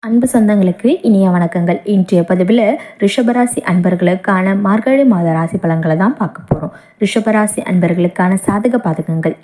அன்பு சொந்தங்களுக்கு இனிய வணக்கங்கள். இன்றைய பதிவில் ரிஷபராசி அன்பர்களுக்கான மார்கழி மாத ராசி பலன்களை தான் பார்க்க போகிறோம். ரிஷபராசி அன்பர்களுக்கான சாதக பாதகங்கள்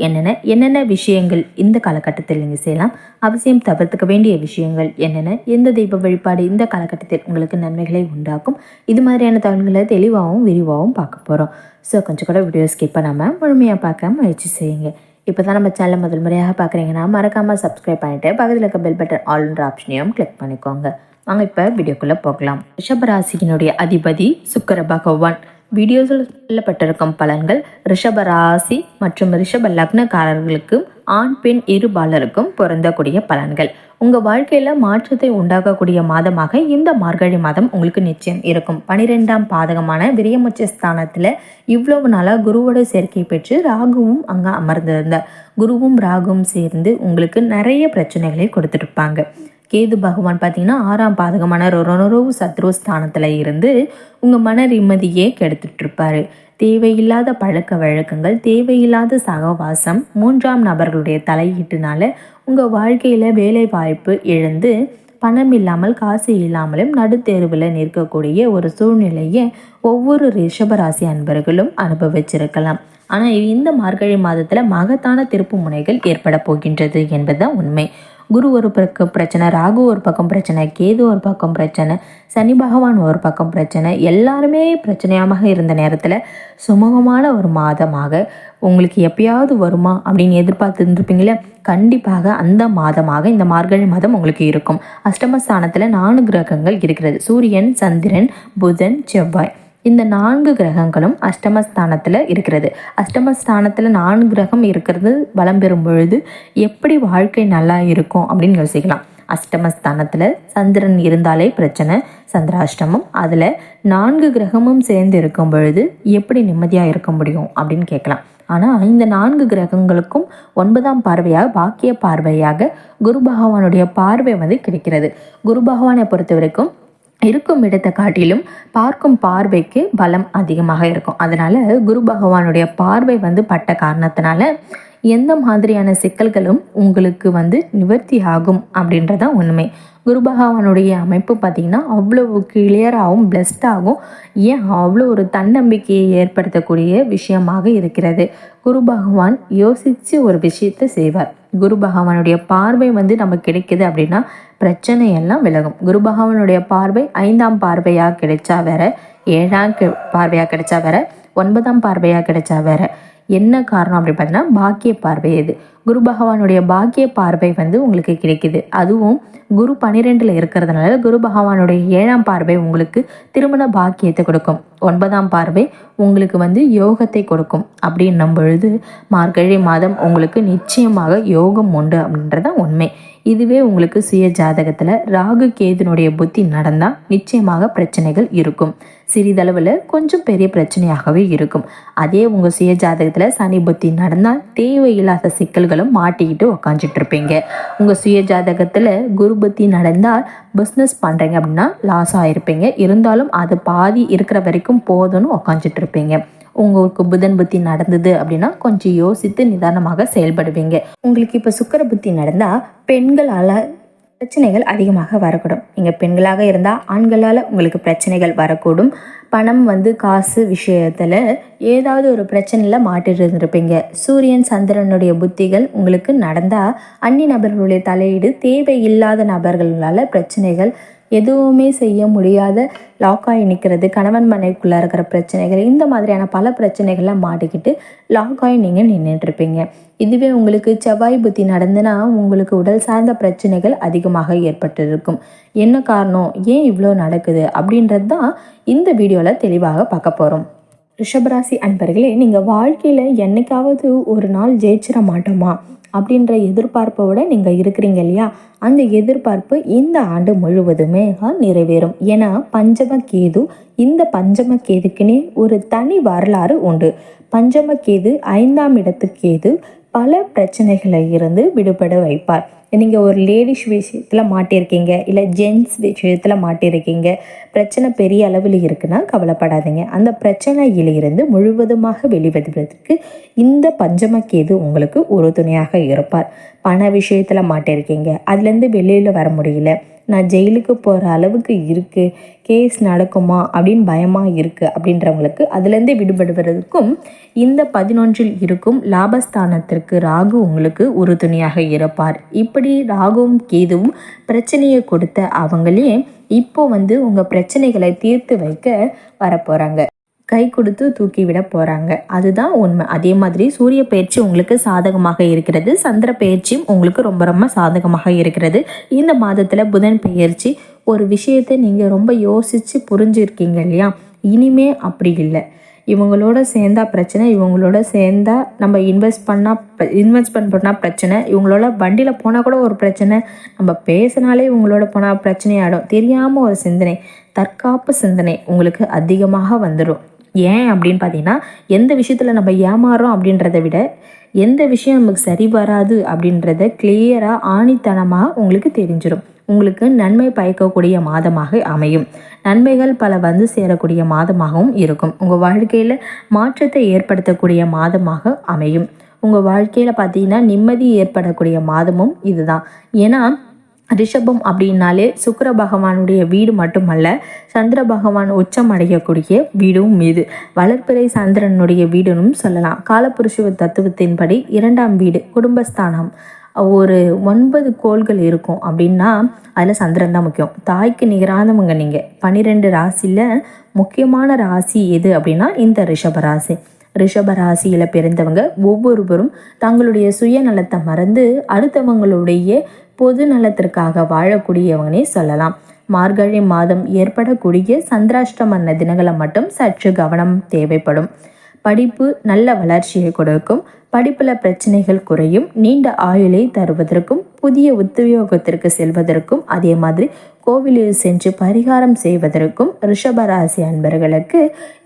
என்னென்ன விஷயங்கள் இந்த காலகட்டத்தில் நீங்கள் செய்யலாம், அவசியம் தவிர்த்துக்க வேண்டிய விஷயங்கள் என்னென்ன, எந்த தெய்வ வழிபாடு இந்த காலகட்டத்தில் உங்களுக்கு நன்மைகளை உண்டாக்கும், இது மாதிரியான தகவல்களை தெளிவாகவும் விரிவாகவும் பார்க்க போகிறோம். ஸோ கொஞ்சம் கூட வீடியோ ஸ்கிப் பண்ணாமல் முழுமையாக பார்க்க முயற்சி செய்யுங்க. இப்போ தான் நம்ம சேனல் முதல் முறையாக பார்க்குறீங்கன்னா மறக்காமல் சப்ஸ்கிரைப் பண்ணிவிட்டு பக்கத்தில் இருக்க பெல் பட்டன் ஆல்ன்ற ஆப்ஷனையும் கிளிக் பண்ணிக்கோங்க. வாங்க இப்போ வீடியோக்குள்ளே போகலாம். ரிஷபராசியினுடைய அதிபதி சுக்கிர பகவான். வீடியோஸில் சொல்லப்பட்டிருக்கும் பலன்கள் ரிஷபராசி மற்றும் ரிஷப லக்னக்காரர்களுக்கு ஆண் பெண் இருபாலருக்கும் பொருந்தக்கூடிய பலன்கள். உங்கள் வாழ்க்கையில் மாற்றத்தை உண்டாக்கக்கூடிய மாதமாக இந்த மார்கழி மாதம் உங்களுக்கு நிச்சயம் இருக்கும். 12ஆம் பாதகமான விரியமுச்ச ஸ்தானத்தில் இவ்வளவு நாளாக குருவோட சேர்க்கை பெற்று ராகுவும் அங்கே அமர்ந்திருந்தார். குருவும் ராகுவும் சேர்ந்து உங்களுக்கு நிறைய பிரச்சனைகளை கொடுத்துருப்பாங்க. கேது பகவான் பார்த்தீங்கன்னா 6ஆம் பாதகமான ரொனொரு சத்ரு ஸ்தானத்தில் இருந்து உங்கள் மன நிம்மதியே கெடுத்துட்டு இருப்பாரு. தேவையில்லாத பழக்க வழக்கங்கள், தேவையில்லாத சகவாசம், 3ஆம் நபர்களுடைய தலையீட்டுனால உங்கள் வாழ்க்கையில் வேலை வாய்ப்பு இழந்து பணம் இல்லாமல் காசு இல்லாமலும் நடுத்தேர்வில் நிற்கக்கூடிய ஒரு சூழ்நிலையை ஒவ்வொரு ரிஷபராசி அன்பர்களும் அனுபவிச்சிருக்கலாம். ஆனால் இந்த மார்கழி மாதத்தில் மகத்தான திருப்பு முனைகள் ஏற்பட போகின்றது என்பதுதான் உண்மை. குரு ஒரு பக்கம் பிரச்சனை, ராகு ஒரு பக்கம் பிரச்சனை, கேது ஒரு பக்கம் பிரச்சனை, சனி பகவான் ஒரு பக்கம் பிரச்சனை, எல்லாருமே பிரச்சனையாக இருந்த நேரத்தில் சுமூகமான ஒரு மாதமாக உங்களுக்கு எப்பயாவது வருமா அப்படின்னு எதிர்பார்த்து இருந்திருப்பீங்களே, கண்டிப்பாக அந்த மாதமாக இந்த மார்கழி மாதம் உங்களுக்கு இருக்கும். அஷ்டமஸ்தானத்தில் 4 கிரகங்கள் இருக்கிறது. சூரியன், சந்திரன், புதன், செவ்வாய். இந்த 4 கிரகங்களும் அஷ்டமஸ்தானத்தில் இருக்கிறது. அஷ்டமஸ்தானத்தில் 4 கிரகம் இருக்கிறது பலம் பெறும் பொழுது எப்படி வாழ்க்கை நல்லா இருக்கும் அப்படின்னு யோசிக்கலாம். அஷ்டமஸ்தானத்தில் சந்திரன் இருந்தாலே பிரச்சனை, சந்திராஷ்டமம். அதில் 4 கிரகமும் சேர்ந்து இருக்கும் பொழுது எப்படி நிம்மதியாக இருக்க முடியும் அப்படின்னு கேட்கலாம். ஆனால் இந்த 4 கிரகங்களுக்கும் 9ஆம் பார்வையாக பாக்கிய பார்வையாக குரு பகவானுடைய பார்வை கிடைக்கிறது. குரு பகவானை பொறுத்த வரைக்கும் இருக்கும் இடத்தை காட்டிலும் பார்க்கும் பார்வைக்கு பலம் அதிகமாக இருக்கும். அதனால குரு பகவானுடைய பார்வை பட்ட காரணத்தினால எந்த மாதிரியான சிக்கல்களும் உங்களுக்கு நிவர்த்தி ஆகும் அப்படின்றதான் உண்மை. குரு பகவானுடைய அமைப்பு பார்த்திங்கன்னா அவ்வளவு கிளியராகவும் பிளஸ்டாகவும் ஏன் அவ்வளோ ஒரு தன்னம்பிக்கையை ஏற்படுத்தக்கூடிய விஷயமாக இருக்கிறது. குரு பகவான் யோசித்து ஒரு விஷயத்தை செய்வார். குரு பகவானுடைய பார்வை நம்ம கிடைக்குது அப்படின்னா பிரச்சனையெல்லாம் விலகும். குரு பகவானுடைய பார்வை 5ஆம் பார்வையாக கிடைச்சா வேற, 7ஆம் பார்வையாக கிடைச்சா வேற, 9ஆம் பார்வையாக கிடைச்சா வேற. என்ன காரணம் அப்படின்னு பார்த்தீங்கன்னா பாக்கிய பார்வை. இது குரு பகவானுடைய பாக்கிய பார்வை உங்களுக்கு கிடைக்குது. அதுவும் குரு 12ல் இருக்கிறதுனால குரு பகவானுடைய 7ஆம் பார்வை உங்களுக்கு திருமண பாக்கியத்தை கொடுக்கும். 9ஆம் பார்வை உங்களுக்கு யோகத்தை கொடுக்கும். அப்படின்னும் பொழுது மார்கழி மாதம் உங்களுக்கு நிச்சயமாக யோகம் உண்டு அப்படின்றதான் உண்மை. இதுவே உங்களுக்கு சுய ஜாதகத்தில் ராகு கேதுனுடைய புத்தி நடந்தால் நிச்சயமாக பிரச்சனைகள் இருக்கும். சிறிதளவில் கொஞ்சம் பெரிய பிரச்சனையாகவே இருக்கும். அதே உங்கள் சுய ஜாதகத்தில் சனி புத்தி நடந்தால் தேவையில்லாத சிக்கல்களும் மாட்டிக்கிட்டு உக்காந்துட்டு இருப்பீங்க. உங்கள் சுய ஜாதகத்தில் குரு புத்தி நடந்தால் பிஸ்னஸ் பண்ணுறீங்க அப்படின்னா லாஸ் ஆகிருப்பீங்க. இருந்தாலும் அது பாதி இருக்கிற வரைக்கும் போதும்னு உக்காந்துட்டு இருப்பீங்க. உங்களுக்கு புதன் புத்தி நடந்தது அப்படின்னா கொஞ்சம் யோசித்து நிதானமாக செயல்படுவீங்க. உங்களுக்கு இப்போ சுக்கிர புத்தி நடந்தால் பெண்களால் பிரச்சனைகள் அதிகமாக வரக்கூடும். நீங்கள் பெண்களாக இருந்தால் ஆண்களால் உங்களுக்கு பிரச்சனைகள் வரக்கூடும். பணம் காசு விஷயத்தில் ஏதாவது ஒரு பிரச்சனையில் மாட்டிட்டு இருந்திருப்பீங்க. சூரியன் சந்திரனுடைய புத்திகள் உங்களுக்கு நடந்தால் அந்நிய நபர்களுடைய தலையீடு, தேவையில்லாத நபர்களால் பிரச்சனைகள், எதுவுமே செய்ய முடியாத லாக்காகி நிற்கிறது, கணவன் மனைவிக்குள்ளே இருக்கிற பிரச்சனைகள், இந்த மாதிரியான பல பிரச்சனைகள்லாம் மாட்டிக்கிட்டு லாக்காகி நீங்கள் நின்றுட்டுருப்பீங்க. இதுவே உங்களுக்கு செவ்வாய் புத்தி நடந்துன்னா உங்களுக்கு உடல் சார்ந்த பிரச்சனைகள் அதிகமாக ஏற்பட்டிருக்கும். என்ன காரணம், ஏன் இவ்வளோ நடக்குது அப்படின்றது தான் இந்த வீடியோவில் தெளிவாக பார்க்க போகிறோம். ரிஷபராசி அன்பர்களே, நீங்கள் வாழ்க்கையில் என்னைக்காவது ஒரு நாள் ஜெயிச்சிட மாட்டோமா அப்படின்ற எதிர்பார்ப்போட நீங்கள் இருக்கிறீங்க இல்லையா, அந்த எதிர்பார்ப்பு இந்த ஆண்டு முழுவதுமே நிறைவேறும். ஏன்னா பஞ்சம கேது, இந்த பஞ்சம கேதுக்குன்னே ஒரு தனி வரலாறு உண்டு. பஞ்சம கேது 5ஆம் இடத்து கேது பல பிரச்சனைகளை இருந்து விடுபட வைப்பார். நீங்கள் ஒரு லேடிஸ் விஷயத்தில் மாட்டியிருக்கீங்க, இல்லை ஜென்ட்ஸ் விஷயத்தில் மாட்டியிருக்கீங்க, பிரச்சனை பெரிய அளவில் இருக்குன்னா கவலைப்படாதீங்க. அந்த பிரச்சனையிலிருந்து முழுவதுமாக வெளிவருவதற்கு இந்த பஞ்சமக்கேது உங்களுக்கு உறுதுணையாக இருப்பார். பண விஷயத்தில் மாட்டியிருக்கீங்க, அதுலேருந்து வெளியில் வர முடியல, நான் ஜெயிலுக்கு போகிற அளவுக்கு இருக்குது, கேஸ் நடக்குமா அப்படின்னு பயமாக இருக்குது அப்படின்றவங்களுக்கு அதுலேருந்தே விடுபடுவதற்கும் இந்த 11ல் இருக்கும் லாபஸ்தானத்திற்கு ராகு உங்களுக்கு உறுதுணையாக இருப்பார். இப்படி ராகுவும் கேதுவும் பிரச்சனையை கொடுத்த அவங்களே இப்போ உங்கள் பிரச்சனைகளை தீர்த்து வைக்க வரப்போகிறாங்க. கை கொடுத்து தூக்கி விட போகிறாங்க. அதுதான் உண்மை. அதே மாதிரி சூரிய பயிற்சி உங்களுக்கு சாதகமாக இருக்கிறது. சந்திர பயிற்சியும் உங்களுக்கு ரொம்ப ரொம்ப சாதகமாக இருக்கிறது. இந்த மாதத்தில் புதன் பயிற்சி ஒரு விஷயத்தை நீங்கள் ரொம்ப யோசித்து புரிஞ்சிருக்கீங்க இல்லையா? இனிமே அப்படி இல்லை. இவங்களோட சேர்ந்தா பிரச்சனை, இவங்களோட சேர்ந்தா நம்ம இன்வெஸ்ட்மெண்ட் பண்ணால் பிரச்சனை, இவங்களோட வண்டியில் போனால் கூட ஒரு பிரச்சனை, நம்ம பேசினாலே இவங்களோட போனால் பிரச்சனையாயிடும். தெரியாமல் ஒரு சிந்தனை, தற்காப்பு சிந்தனை உங்களுக்கு அதிகமாக வந்துடும். ஏன் அப்படின்னு பார்த்தீங்கன்னா, எந்த விஷயத்தில் நம்ம ஏமாறுறோம் அப்படின்றத விட எந்த விஷயம் நமக்கு சரி வராது அப்படின்றத கிளியராக ஆணித்தனமாக உங்களுக்கு தெரிஞ்சிடும். உங்களுக்கு நன்மை பயக்கக்கூடிய மாதமாக அமையும். நன்மைகள் பல சேரக்கூடிய மாதமாகவும் இருக்கும். உங்கள் வாழ்க்கையில் மாற்றத்தை ஏற்படுத்தக்கூடிய மாதமாக அமையும். உங்கள் வாழ்க்கையில் பார்த்தீங்கன்னா நிம்மதி ஏற்படக்கூடிய மாதமும் இதுதான். ஏன்னா ரிஷபம் அப்படின்னாலே சுக்கிர பகவானுடைய வீடு மட்டுமல்ல, சந்திர பகவான் உச்சம் அடையக்கூடிய வீடும் மீது வளர்ப்பிறை சந்திரனுடைய வீடுன்னு சொல்லலாம். காலபுருஷ தத்துவத்தின்படி 2ஆம் வீடு குடும்பஸ்தானம். ஒரு 9 கோள்கள் இருக்கும் அப்படின்னா அதில் சந்திரன் தான் முக்கியம். தாய்க்கு நிகரானவங்க நீங்கள். 12 ராசியில் முக்கியமான ராசி எது அப்படின்னா இந்த ரிஷபராசி. ரிஷபராசியில் பிறந்தவங்க ஒவ்வொருவரும் தங்களுடைய சுயநலத்தை மறந்து அடுத்தவங்களுடைய பொது நலத்திற்காக வாழக்கூடியவங்கனே சொல்லலாம். மார்கழி மாதம் ஏற்படக்கூடிய சந்திராஷ்டம தினங்களை மட்டும் சற்று கவனம் தேவைப்படும். படிப்பு நல்ல வளர்ச்சியை கொடுக்கும். படிப்பில் பிரச்சனைகள் குறையும். நீண்ட ஆயுளை தருவதற்கும் புதிய உத்தியோகத்திற்கு செல்வதற்கும் அதே மாதிரி கோவிலில் சென்று பரிகாரம் செய்வதற்கும் ரிஷபராசி அன்பர்களுக்கு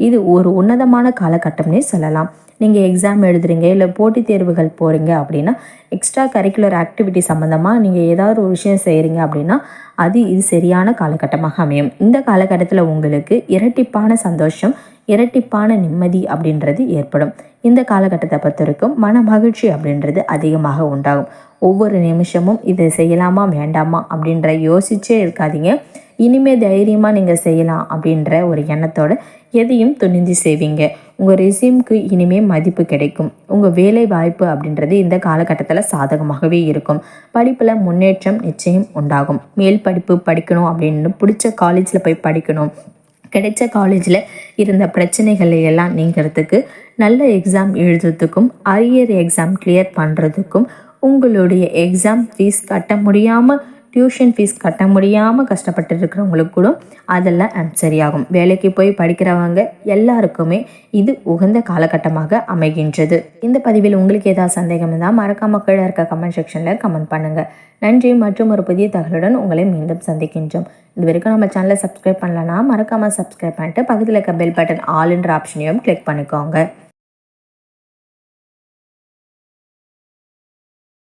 இது ஒரு உன்னதமான காலகட்டம்னே சொல்லலாம். நீங்கள் எக்ஸாம் எழுதுறீங்க, இல்லை போட்டித் தேர்வுகள் போகிறீங்க அப்படின்னா, எக்ஸ்ட்ரா கரிக்குலர் ஆக்டிவிட்டி சம்மந்தமாக நீங்கள் ஏதாவது ஒரு விஷயம் செய்கிறீங்க அப்படின்னா இது சரியான காலகட்டமாக அமையும். இந்த காலகட்டத்தில் உங்களுக்கு இரட்டிப்பான சந்தோஷம், இரட்டிப்பான நிம்மதி அப்படின்றது ஏற்படும். இந்த காலகட்டத்தை பொறுத்த வரைக்கும் மன மகிழ்ச்சி அப்படின்றது அதிகமாக உண்டாகும். ஒவ்வொரு நிமிஷமும் இதை செய்யலாமா வேண்டாமா அப்படின்ற யோசிச்சே இருக்காதீங்க. இனிமே தைரியமாக நீங்கள் செய்யலாம் அப்படின்ற ஒரு எண்ணத்தோடு எதையும் துணிந்து செய்வீங்க. உங்கள் ரெசியூம்க்கு இனிமே மதிப்பு கிடைக்கும். உங்கள் வேலை வாய்ப்பு அப்படின்றது இந்த காலகட்டத்தில் சாதகமாகவே இருக்கும். படிப்பில் முன்னேற்றம் நிச்சயம் உண்டாகும். மேல் படிப்பு படிக்கணும் அப்படின்னு பிடிச்ச காலேஜில் போய் படிக்கணும், கிடைச்ச காலேஜில் இருந்த பிரச்சனைகளை எல்லாம் நீங்கிறதுக்கு, நல்ல எக்ஸாம் எழுதுறதுக்கும், அரியர் எக்ஸாம் கிளியர் பண்ணுறதுக்கும், உங்களுடைய எக்ஸாம் ஃபீஸ் கட்ட முடியாமல், டியூஷன் ஃபீஸ் கட்ட முடியாமல் கஷ்டப்பட்டு இருக்கிறவங்களுக்கு கூட அதெல்லாம் சரியாகும். வேலைக்கு போய் படிக்கிறவங்க எல்லாருக்குமே இது உகந்த காலகட்டமாக அமைகின்றது. இந்த பதிவில் உங்களுக்கு ஏதாவது சந்தேகம் இருந்தால் மறக்காம கீழே இருக்க கமெண்ட் செக்ஷனில் கமெண்ட் பண்ணுங்கள். நன்றி. மற்றும் ஒரு புதிய தகவலுடன் உங்களை மீண்டும் சந்திக்கின்றோம். இது வரைக்கும் நம்ம சேனலை சப்ஸ்கிரைப் பண்ணலன்னா மறக்காமல் சப்ஸ்கிரைப் பண்ணிட்டு பக்கத்தில் இருக்க பெல் பட்டன் ஆல்ன்ற ஆப்ஷனையும் கிளிக் பண்ணிக்கோங்க.